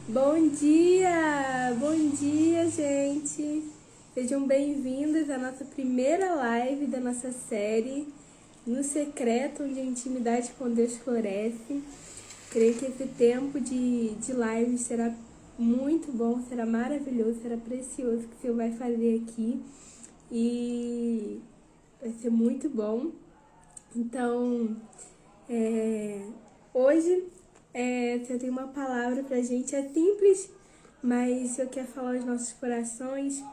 Bom dia, gente! Sejam bem-vindos à nossa primeira live da nossa série No Secreto, onde a intimidade com Deus floresce. Creio que esse tempo de live será muito bom, será maravilhoso, será precioso que o Senhor vai fazer aqui e vai ser muito bom. Então, hoje eu tenho uma palavra pra gente, é simples, mas eu quero falar aos nossos corações.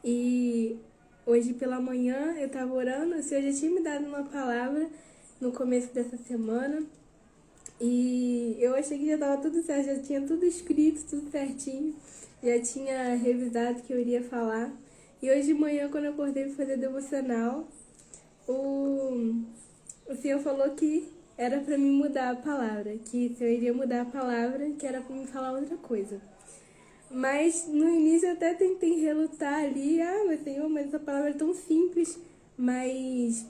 E hoje pela manhã eu tava orando, o Senhor já tinha me dado uma palavra no começo dessa semana. E eu achei que já tava tudo certo, já tinha tudo escrito, tudo certinho. Já tinha revisado o que eu iria falar. E hoje de manhã, quando eu acordei para fazer devocional, o Senhor falou que era para mim mudar a palavra, que eu iria mudar a palavra, que era para me falar outra coisa. Mas no início eu até tentei relutar ali, mas Senhor, mas essa palavra é tão simples, mas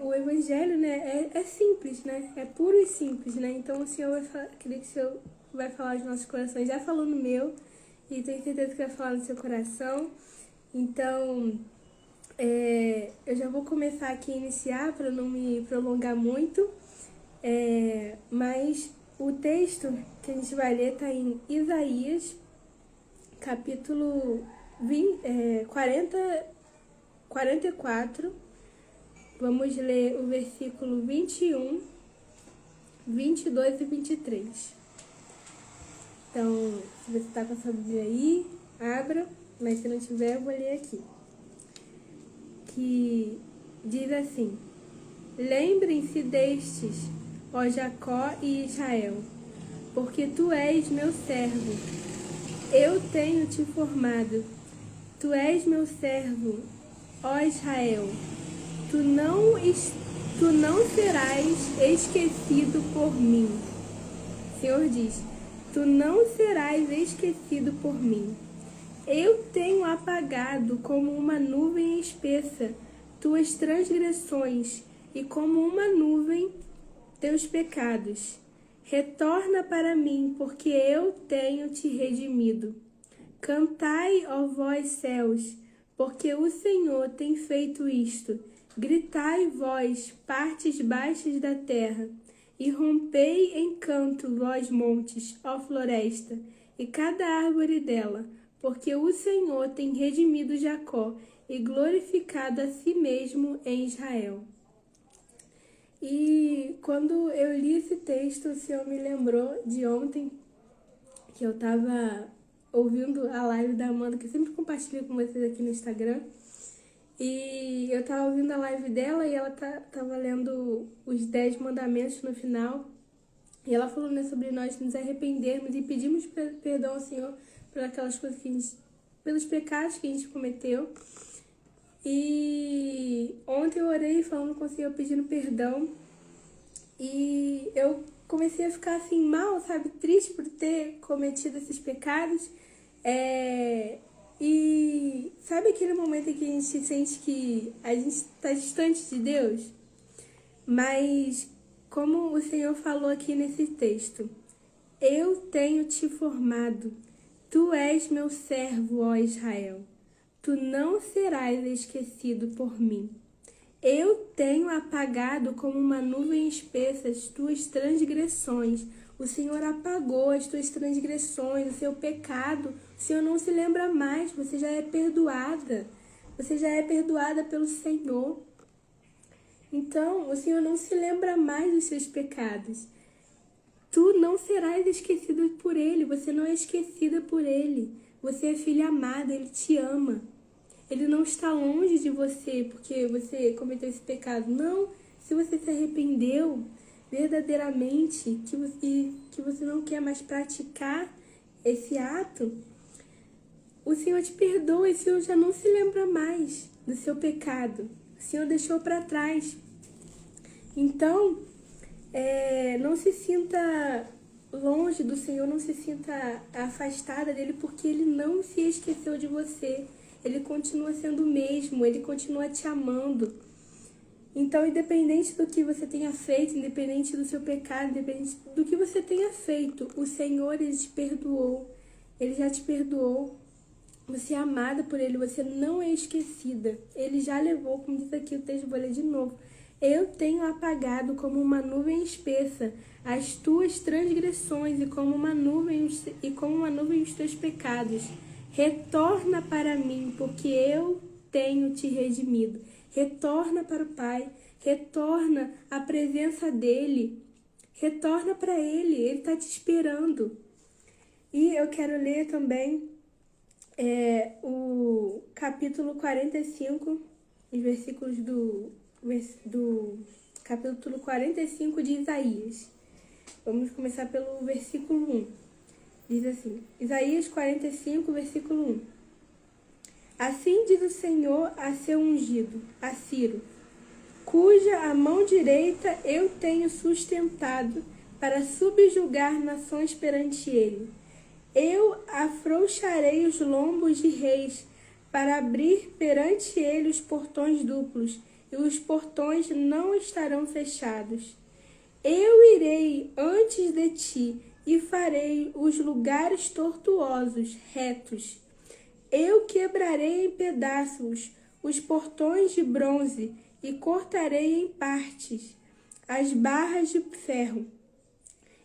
o evangelho, né, é simples, né, é puro e simples, né, então o Senhor vai falar, queria que o Senhor vai falar aos nossos corações, já falou no meu, e tenho certeza que vai falar no seu coração. Então, eu já vou começar aqui a iniciar para não me prolongar muito, mas o texto que a gente vai ler está em Isaías, capítulo 44. Vamos ler o versículo 21, 22 e 23. Então, se você está com a sua Bíblia aí, abra, mas se não tiver, eu vou ler aqui. Que diz assim: Lembrem-se destes, ó Jacó e Israel, porque tu és meu servo, eu tenho te formado. Tu és meu servo, ó Israel, tu não serás esquecido por mim. O Senhor diz: tu não serás esquecido por mim. Eu tenho apagado como uma nuvem espessa tuas transgressões e como uma nuvem teus pecados. Retorna para mim, porque eu tenho te redimido. Cantai, ó vós céus, porque o Senhor tem feito isto. Gritai, vós, partes baixas da terra, e rompei em canto, vós montes, ó floresta, e cada árvore dela, porque o Senhor tem redimido Jacó e glorificado a si mesmo em Israel. E quando eu li esse texto, o Senhor me lembrou de ontem, que eu estava ouvindo a live da Amanda, que eu sempre compartilho com vocês aqui no Instagram. E eu tava ouvindo a live dela e ela tava lendo os 10 mandamentos no final. E ela falou, né, sobre nós nos arrependermos e pedirmos perdão ao Senhor por aquelas coisas que pelos pecados que a gente cometeu. E ontem eu orei falando com o Senhor, pedindo perdão. E eu comecei a ficar assim mal, sabe, triste por ter cometido esses pecados. E sabe aquele momento em que a gente sente que a gente está distante de Deus? Mas, como o Senhor falou aqui nesse texto, eu tenho te formado, tu és meu servo, ó Israel, tu não serás esquecido por mim. Eu tenho apagado como uma nuvem espessa as tuas transgressões. O Senhor apagou as tuas transgressões, o seu pecado. O Senhor não se lembra mais, você já é perdoada. Você já é perdoada pelo Senhor. Então, o Senhor não se lembra mais dos seus pecados. Tu não serás esquecido por Ele, você não é esquecida por Ele. Você é filha amada, Ele te ama. Ele não está longe de você porque você cometeu esse pecado. Não, se você se arrependeu verdadeiramente, que você não quer mais praticar esse ato, o Senhor te perdoa e o Senhor já não se lembra mais do seu pecado. O Senhor deixou para trás. Então, não se sinta longe do Senhor, não se sinta afastada dele, porque Ele não se esqueceu de você. Ele continua sendo o mesmo, Ele continua te amando. Então, independente do que você tenha feito, independente do seu pecado, independente do que você tenha feito, o Senhor, Ele te perdoou. Ele já te perdoou. Você é amada por Ele, você não é esquecida. Ele já levou, como diz aqui o texto, vou ler de novo. Eu tenho apagado como uma nuvem espessa as tuas transgressões e como uma nuvem os teus pecados. Retorna para mim, porque eu tenho te redimido. Retorna para o Pai, retorna à presença dEle, retorna para Ele está te esperando. E eu quero ler também o capítulo 45, os versículos do capítulo 45 de Isaías. Vamos começar pelo versículo 1. Diz assim, Isaías 45, versículo 1. Assim diz o Senhor a seu ungido, a Ciro, cuja a mão direita eu tenho sustentado para subjugar nações perante ele. Eu afrouxarei os lombos de reis, para abrir perante ele os portões duplos, e os portões não estarão fechados. Eu irei antes de ti, e farei os lugares tortuosos retos. Eu quebrarei em pedaços os portões de bronze, e cortarei em partes as barras de ferro.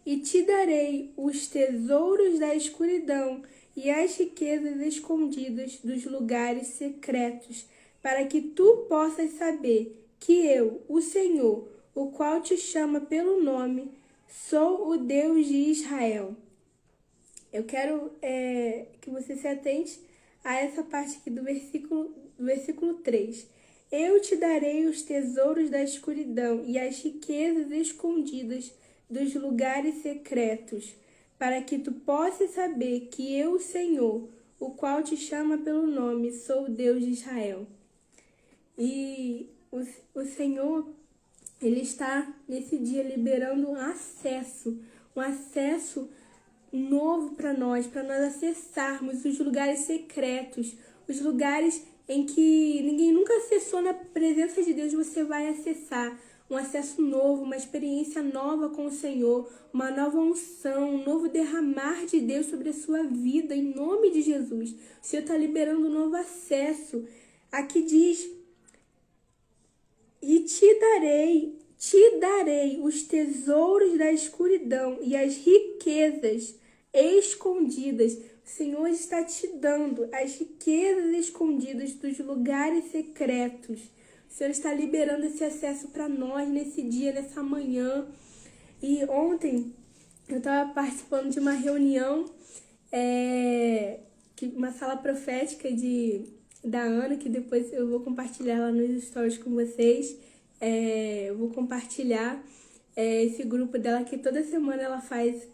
E te darei os tesouros da escuridão e as riquezas escondidas dos lugares secretos, para que tu possas saber que eu, o Senhor, o qual te chama pelo nome, sou o Deus de Israel. Eu quero que você se atente a essa parte aqui do versículo 3. Eu te darei os tesouros da escuridão e as riquezas escondidas dos lugares secretos, para que tu possas saber que eu, Senhor, o qual te chama pelo nome, sou o Deus de Israel. E o Senhor, Ele está nesse dia liberando um acesso novo para nós acessarmos os lugares secretos, os lugares em que ninguém nunca acessou. Na presença de Deus você vai acessar um acesso novo, uma experiência nova com o Senhor, uma nova unção, um novo derramar de Deus sobre a sua vida, em nome de Jesus. O Senhor está liberando um novo acesso. Aqui diz, e te darei os tesouros da escuridão e as riquezas escondidas. O Senhor está te dando as riquezas escondidas dos lugares secretos. O Senhor está liberando esse acesso para nós nesse dia, nessa manhã. E ontem eu estava participando de uma reunião, uma sala profética da Ana, que depois eu vou compartilhar lá nos stories com vocês. Eu vou compartilhar esse grupo dela, que toda semana ela faz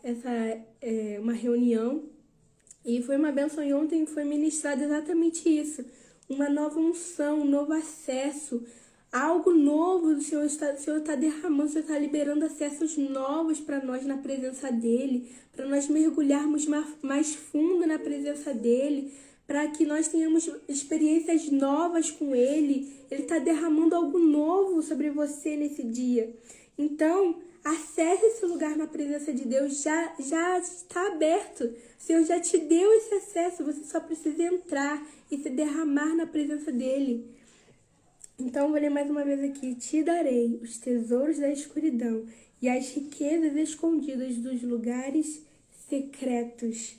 uma reunião. E foi uma bênção, e ontem foi ministrado exatamente isso. Uma nova unção, um novo acesso, algo novo. O Senhor está derramando, o Senhor está liberando acessos novos para nós na presença dEle, para nós mergulharmos mais fundo na presença dEle, para que nós tenhamos experiências novas com Ele. Ele está derramando algo novo sobre você nesse dia. Então, acesse esse lugar na presença de Deus, já está aberto. O Senhor já te deu esse acesso, você só precisa entrar e se derramar na presença dEle. Então, vou ler mais uma vez aqui. Te darei os tesouros da escuridão e as riquezas escondidas dos lugares secretos,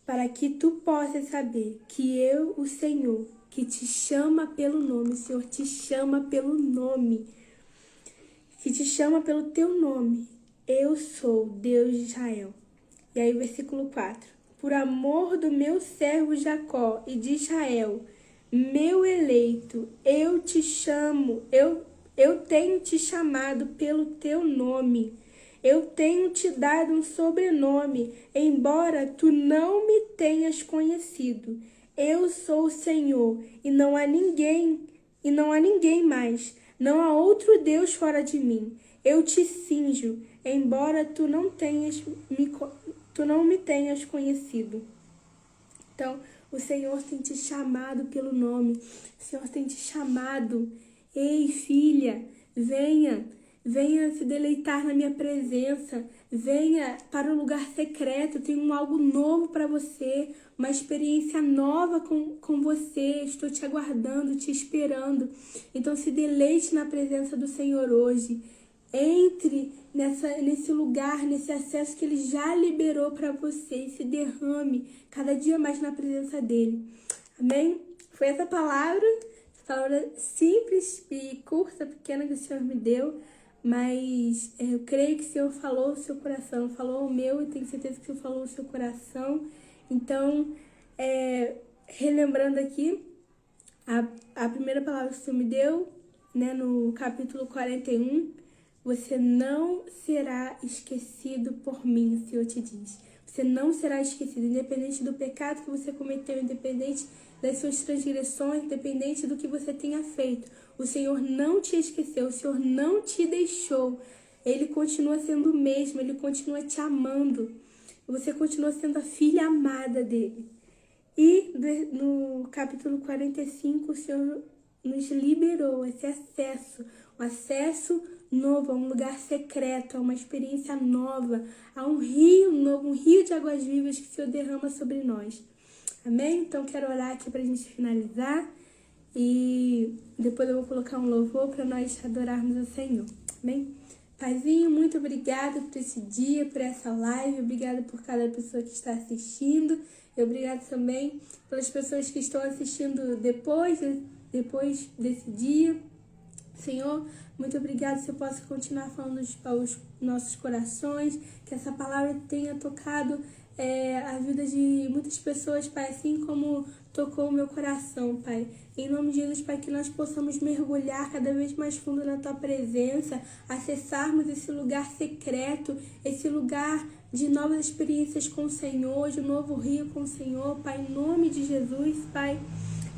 para que tu possas saber que eu, o Senhor, que te chama pelo nome, o Senhor te chama pelo nome, que te chama pelo teu nome, eu sou Deus de Israel. E aí, versículo 4. Por amor do meu servo Jacó e de Israel, meu eleito, eu te chamo, eu tenho te chamado pelo teu nome. Eu tenho te dado um sobrenome, embora tu não me tenhas conhecido. Eu sou o Senhor, e não há ninguém mais. Não há outro Deus fora de mim. Eu te cinjo, embora tu não me tenhas conhecido. Então, o Senhor tem te chamado pelo nome. O Senhor tem te chamado Ei, filha, venha, venha se deleitar na minha presença, venha para o lugar secreto, eu tenho algo novo para você, uma experiência nova com você, estou te aguardando, te esperando. Então se deleite na presença do Senhor hoje. Entre nesse lugar, nesse acesso que Ele já liberou para você e se derrame cada dia mais na presença dEle. Amém? Foi essa palavra simples e curta, pequena que o Senhor me deu, mas eu creio que o Senhor falou o seu coração, falou o meu e tenho certeza que o Senhor falou o seu coração. Então, relembrando aqui, a primeira palavra que o Senhor me deu, né, no capítulo 41, você não será esquecido por mim, o Senhor te diz. Você não será esquecido, independente do pecado que você cometeu, independente das suas transgressões, independente do que você tenha feito. O Senhor não te esqueceu, o Senhor não te deixou. Ele continua sendo o mesmo, Ele continua te amando. Você continua sendo a filha amada dEle. E no capítulo 45, o Senhor nos liberou esse acesso, um acesso novo, a um lugar secreto, a uma experiência nova, a um rio novo, um rio de águas vivas que o Senhor derrama sobre nós. Amém? Então quero orar aqui para a gente finalizar e depois eu vou colocar um louvor para nós adorarmos o Senhor. Amém? Paizinho, muito obrigada por esse dia, por essa live, obrigada por cada pessoa que está assistindo e obrigada também pelas pessoas que estão assistindo depois desse dia. Senhor, muito obrigada se eu posso continuar falando aos nossos corações, que essa palavra tenha tocado a vida de muitas pessoas, Pai, assim como tocou o meu coração, Pai. Em nome de Jesus, Pai, que nós possamos mergulhar cada vez mais fundo na Tua presença, acessarmos esse lugar secreto, esse lugar de novas experiências com o Senhor, de um novo rio com o Senhor, Pai, em nome de Jesus, Pai.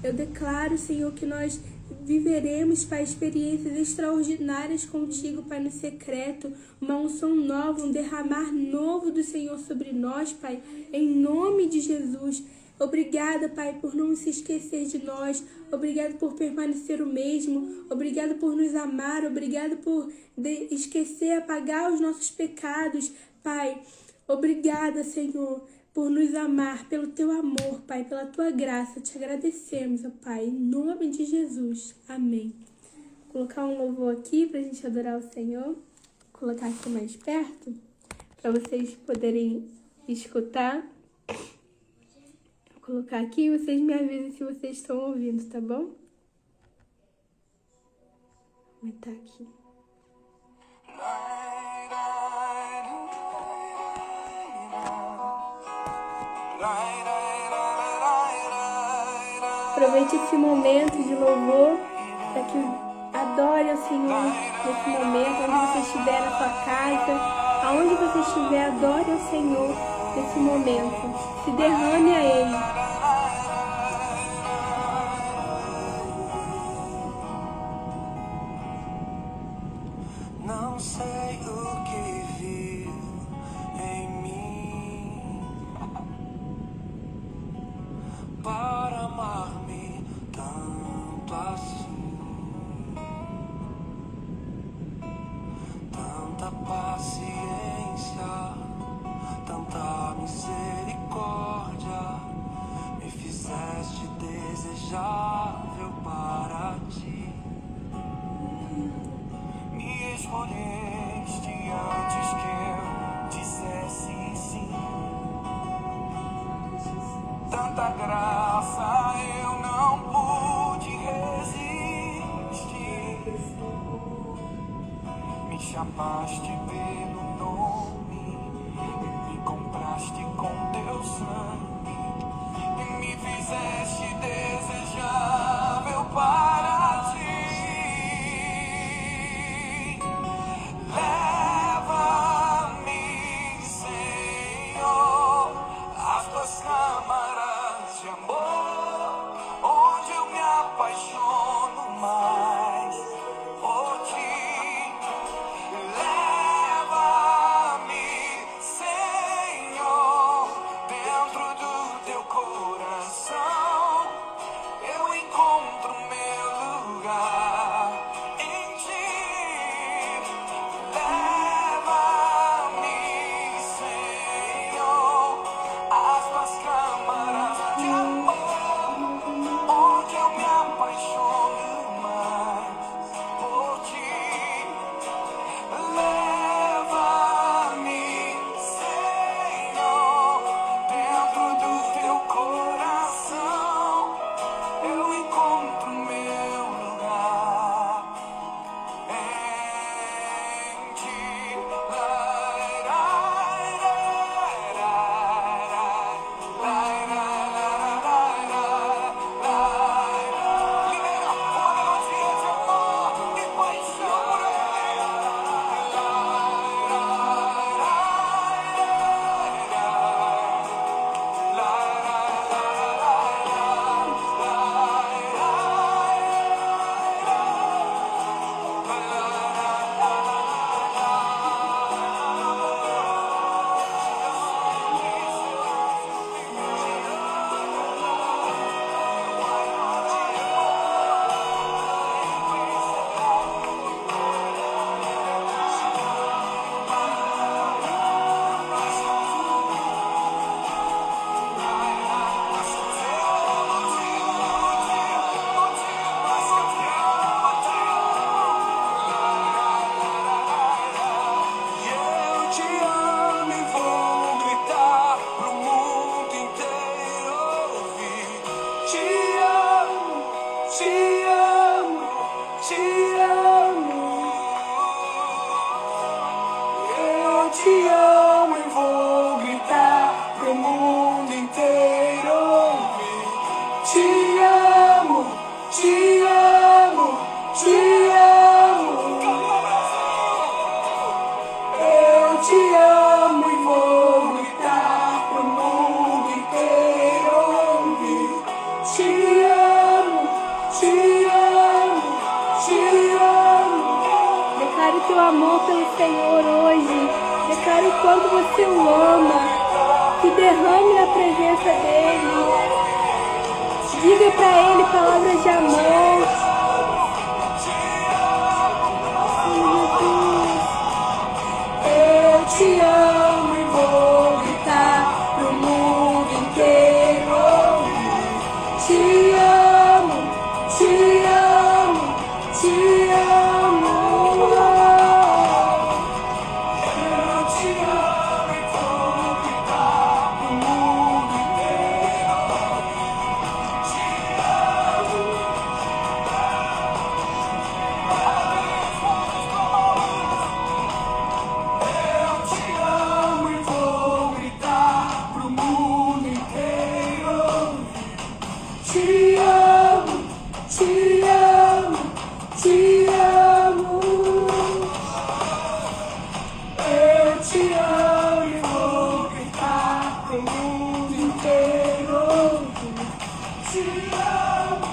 Eu declaro, Senhor, que nós viveremos, Pai, experiências extraordinárias contigo, Pai, no secreto, uma unção nova, um derramar novo do Senhor sobre nós, Pai, em nome de Jesus. Obrigada, Pai, por não se esquecer de nós, obrigada por permanecer o mesmo, obrigada por nos amar, obrigada por esquecer, apagar os nossos pecados, Pai. Obrigada, Senhor, por nos amar, pelo Teu amor, Pai, pela Tua graça. Te agradecemos, ó Pai, em nome de Jesus. Amém. Vou colocar um louvor aqui pra gente adorar o Senhor. Vou colocar aqui mais perto, para vocês poderem escutar. Vou colocar aqui e vocês me avisem se vocês estão ouvindo, tá bom? Vou botar aqui. Aproveite esse momento de louvor para que adore ao Senhor nesse momento, onde você estiver na sua casa, aonde você estiver, adore ao Senhor nesse momento, se derrame a Ele. Não sei o que viu em mim para amar-me tanto assim, tanta paciência, tanta misericórdia, me fizeste desejável para ti. Me escolheste antes que eu dissesse sim. Tanta graça eu não pude resistir. Me chamaste pelo nome, me compraste com teu sangue e me fizeste desejável para ti. Câmaras de amor, onde eu me apaixono mais por ti. Leva-me, derrame na presença dele. Diga para ele palavras de amor. Eu te amo e vou gritar pro mundo inteiro. Te amo, te amo, te amo. Eu te amo e vou gritar pro mundo inteiro. Te amo. Eu te amo e vou gritar pro mundo inteiro. Te amo, te amo, te amo. Eu te amo e vou gritar pro mundo inteiro. Te amo.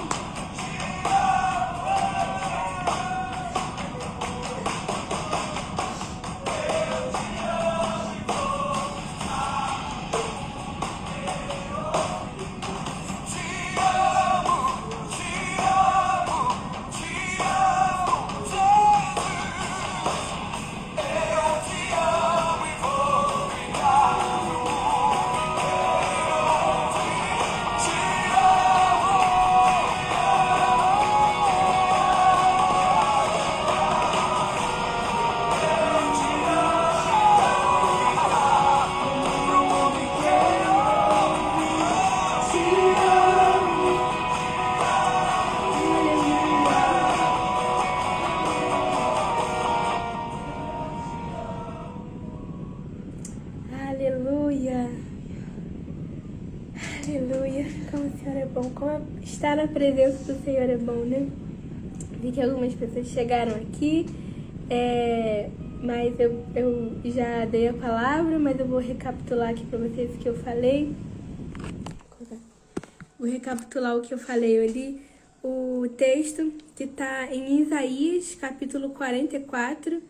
Aleluia, aleluia, como o Senhor é bom, como estar na presença do Senhor é bom, né? Vi que algumas pessoas chegaram aqui, mas eu já dei a palavra, mas eu vou recapitular aqui para vocês o que eu falei. Vou recapitular o que eu falei. Eu li o texto que está em Isaías, capítulo 44,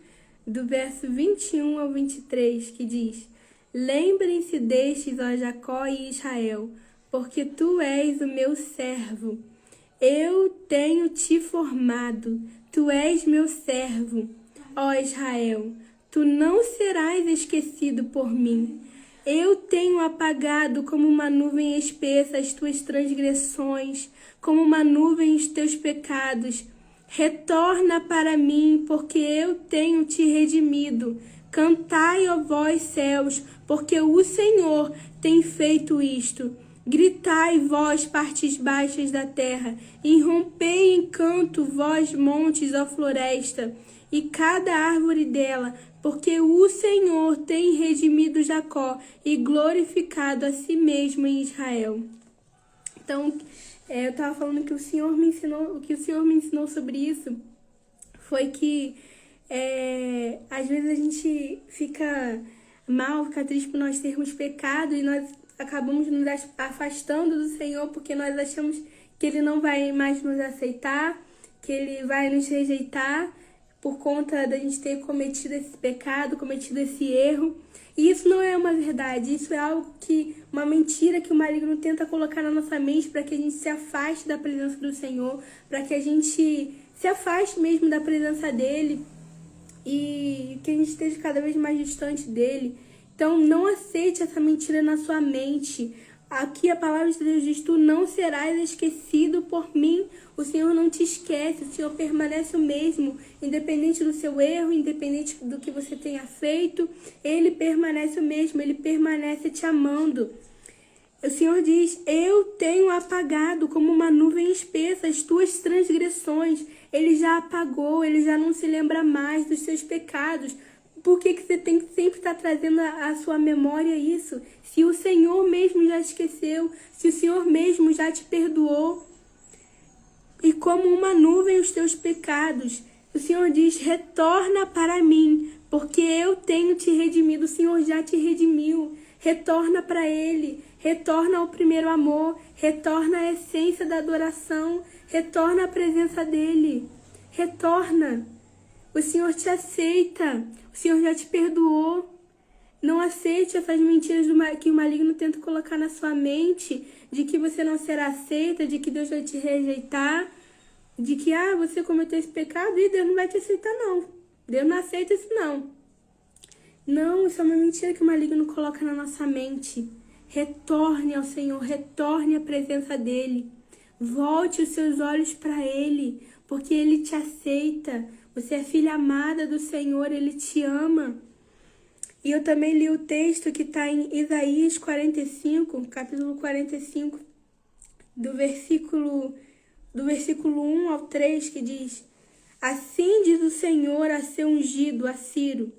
do verso 21 ao 23, que diz: Lembrem-se destes, ó Jacó e Israel, porque tu és o meu servo. Eu tenho te formado, tu és meu servo, ó Israel. Tu não serás esquecido por mim. Eu tenho apagado como uma nuvem espessa as tuas transgressões, como uma nuvem os teus pecados. Retorna para mim, porque eu tenho te redimido. Cantai, ó vós céus, porque o Senhor tem feito isto. Gritai, vós partes baixas da terra, e rompei em canto, vós montes, ó floresta, e cada árvore dela, porque o Senhor tem redimido Jacó e glorificado a si mesmo em Israel. Então, eu estava falando que o Senhor me ensinou sobre isso foi que às vezes a gente fica mal, fica triste por nós termos pecado e nós acabamos nos afastando do Senhor porque nós achamos que Ele não vai mais nos aceitar, que Ele vai nos rejeitar por conta da gente ter cometido esse pecado, cometido esse erro. E isso não é uma verdade, isso é uma mentira que o maligno tenta colocar na nossa mente para que a gente se afaste da presença do Senhor, para que a gente se afaste mesmo da presença dEle e que a gente esteja cada vez mais distante dEle. Então não aceite essa mentira na sua mente. Aqui a palavra de Deus diz: tu não serás esquecido por mim. O Senhor não te esquece, o Senhor permanece o mesmo, independente do seu erro, independente do que você tenha feito, Ele permanece o mesmo, Ele permanece te amando. O Senhor diz: eu tenho apagado como uma nuvem espessa as tuas transgressões. Ele já apagou, Ele já não se lembra mais dos seus pecados. Por que você tem que sempre estar trazendo à sua memória isso? Se o Senhor mesmo já esqueceu, se o Senhor mesmo já te perdoou. E como uma nuvem os teus pecados, o Senhor diz: retorna para mim, porque eu tenho te redimido. O Senhor já te redimiu. Retorna para Ele, retorna ao primeiro amor, retorna à essência da adoração, retorna à presença dEle. Retorna. O Senhor te aceita, o Senhor já te perdoou. Não aceite essas mentiras que o maligno tenta colocar na sua mente, de que você não será aceita, de que Deus vai te rejeitar, de que você cometeu esse pecado e Deus não vai te aceitar, não. Deus não aceita isso, não. Não, isso é uma mentira que o maligno coloca na nossa mente. Retorne ao Senhor, retorne à presença dEle. Volte os seus olhos para Ele, porque Ele te aceita. Você é filha amada do Senhor, Ele te ama. E eu também li o texto que está em Isaías 45, capítulo 45, do versículo 1 ao 3, que diz: Assim diz o Senhor a seu ungido, a Ciro,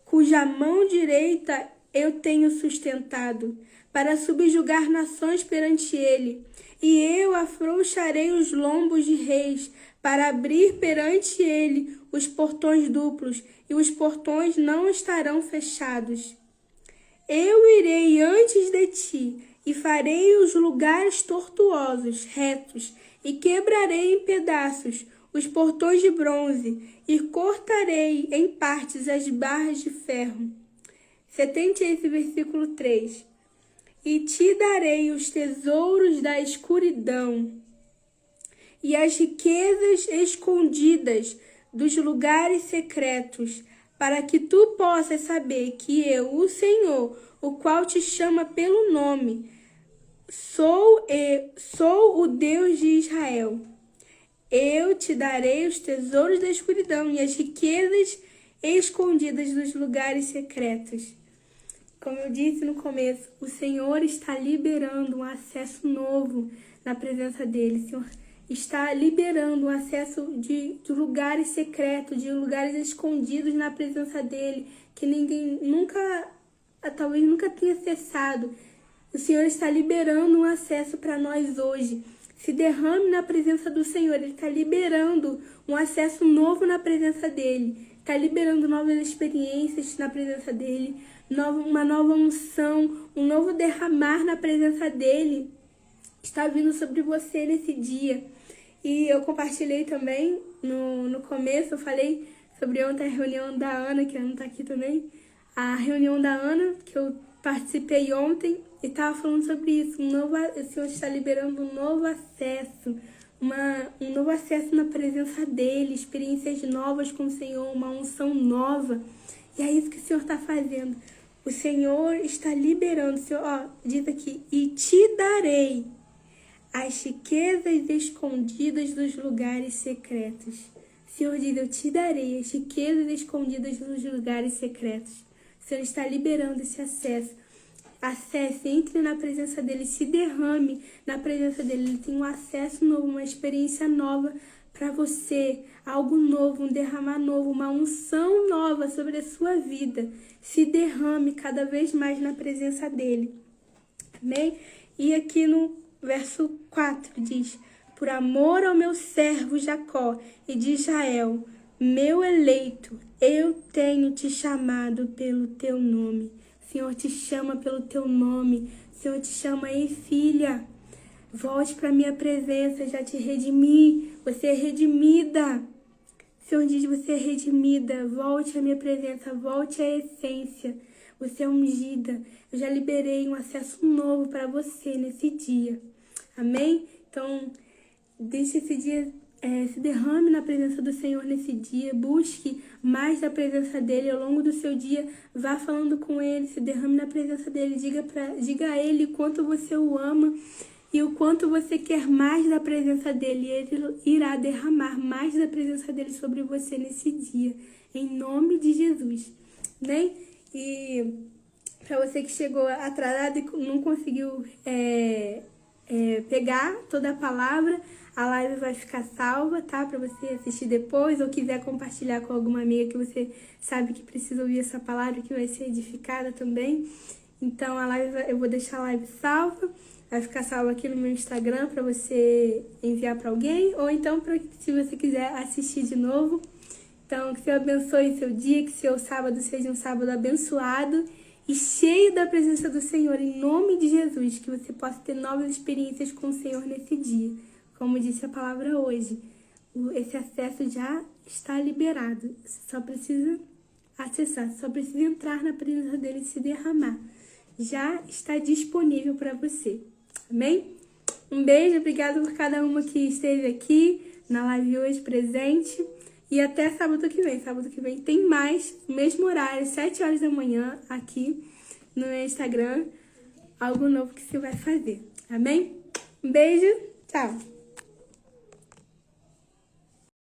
cuja mão direita eu tenho sustentado, para subjugar nações perante ele. E eu afrouxarei os lombos de reis, para abrir perante ele os portões duplos, e os portões não estarão fechados. Eu irei antes de ti, e farei os lugares tortuosos retos, e quebrarei em pedaços os portões de bronze, e cortarei em partes as barras de ferro. Você atente a esse versículo 3. E te darei os tesouros da escuridão, e as riquezas escondidas dos lugares secretos, para que tu possas saber que eu, o Senhor, o qual te chama pelo nome, sou o Deus de Israel. Eu te darei os tesouros da escuridão e as riquezas escondidas dos lugares secretos. Como eu disse no começo, o Senhor está liberando um acesso novo na presença dele. O Senhor está liberando um acesso de lugares secretos, de lugares escondidos na presença dele, que ninguém talvez nunca tenha acessado. O Senhor está liberando um acesso para nós hoje. Se derrame na presença do Senhor. Ele está liberando um acesso novo na presença dele. Está liberando novas experiências na presença dele, uma nova unção, um novo derramar na presença dele. Está vindo sobre você nesse dia. E eu compartilhei também no começo, eu falei sobre ontem a reunião da Ana, que a Ana está aqui também. A reunião da Ana, que eu participei ontem, e estava falando sobre isso. O Senhor está liberando um novo acesso, um novo acesso na presença dele, experiências novas com o Senhor, uma unção nova. E é isso que o Senhor está fazendo. O Senhor está liberando, o Senhor, diz aqui, e te darei as riquezas escondidas dos lugares secretos. O Senhor diz, eu te darei as riquezas escondidas dos lugares secretos. O Senhor está liberando esse acesso. Acesse, entre na presença dele, se derrame na presença dele. Ele tem um acesso novo, uma experiência nova para você, algo novo, um derramar novo, uma unção nova sobre a sua vida. Se derrame cada vez mais na presença dele. Amém? E aqui no verso 4 diz: por amor ao meu servo Jacó e de Israel, meu eleito, eu tenho te chamado pelo teu nome. O Senhor te chama pelo teu nome. O Senhor te chama, ei filha, volte para a minha presença, já te redimi. Você é redimida. O Senhor diz, você é redimida. Volte à minha presença, volte à essência. Você é ungida. Eu já liberei um acesso novo para você nesse dia. Amém? Então, deixe esse dia, se derrame na presença do Senhor nesse dia. Busque mais da presença dele ao longo do seu dia. Vá falando com ele, se derrame na presença dele. Diga a ele o quanto você o ama e o quanto você quer mais da presença dele. E ele irá derramar mais da presença dele sobre você nesse dia. Em nome de Jesus. Amém? E para você que chegou atrasado e não conseguiu pegar toda a palavra, a live vai ficar salva, tá? Para você assistir depois, ou quiser compartilhar com alguma amiga que você sabe que precisa ouvir essa palavra, que vai ser edificada também. Então, eu vou deixar a live salva, vai ficar salva aqui no meu Instagram para você enviar para alguém, ou então se você quiser assistir de novo. Então, que o Senhor abençoe seu dia, que seu sábado seja um sábado abençoado e cheio da presença do Senhor, em nome de Jesus, que você possa ter novas experiências com o Senhor nesse dia. Como disse a palavra hoje, esse acesso já está liberado. Você só precisa acessar, só precisa entrar na presença dele e se derramar. Já está disponível para você. Amém? Um beijo, obrigada por cada uma que esteve aqui na live hoje presente. E até sábado que vem. Sábado que vem tem mais, mesmo horário, 7 horas da manhã, aqui no meu Instagram. Algo novo que você vai fazer. Amém? Um beijo, tchau!